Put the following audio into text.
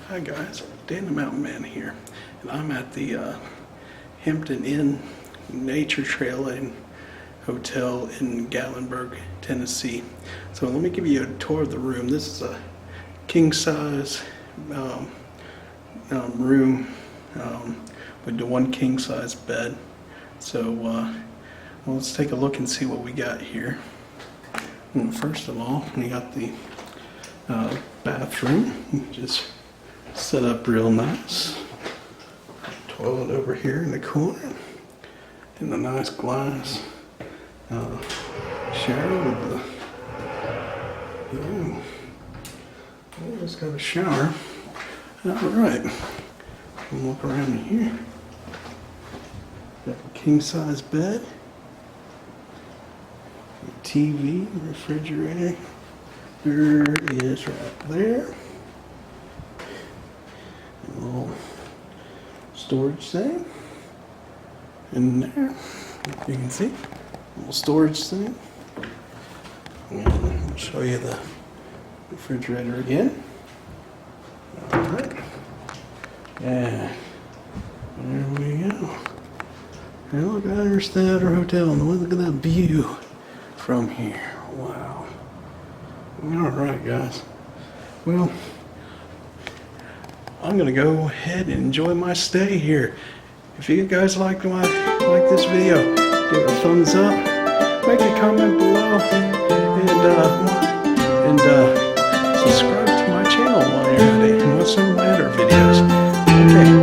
Hi guys, Dan the Mountain Man here, and I'm at the Hampton Inn Nature Trail and Hotel in Gatlinburg, Tennessee. So let me give you a tour of the room. This is a king size room with the one king size bed. So well, let's take a look and see what we got here. And first of all, we got the bathroom, just set up real nice. Toilet over here in the corner, and a nice glass shower with the just got a shower. All right, look around here. Got a king size bed, TV, refrigerator. There is right there. A little storage thing in there. You can see a little storage thing. And I'll show you the refrigerator again. All right. Yeah. There we go. Hey, look, there's the other hotel. And look at that view from here. Wow. All right, guys. Well, I'm gonna go ahead and enjoy my stay here. If you guys like this video, give it a thumbs up, make a comment below, and subscribe to my channel while you're at it, and watch some of my other videos. Okay.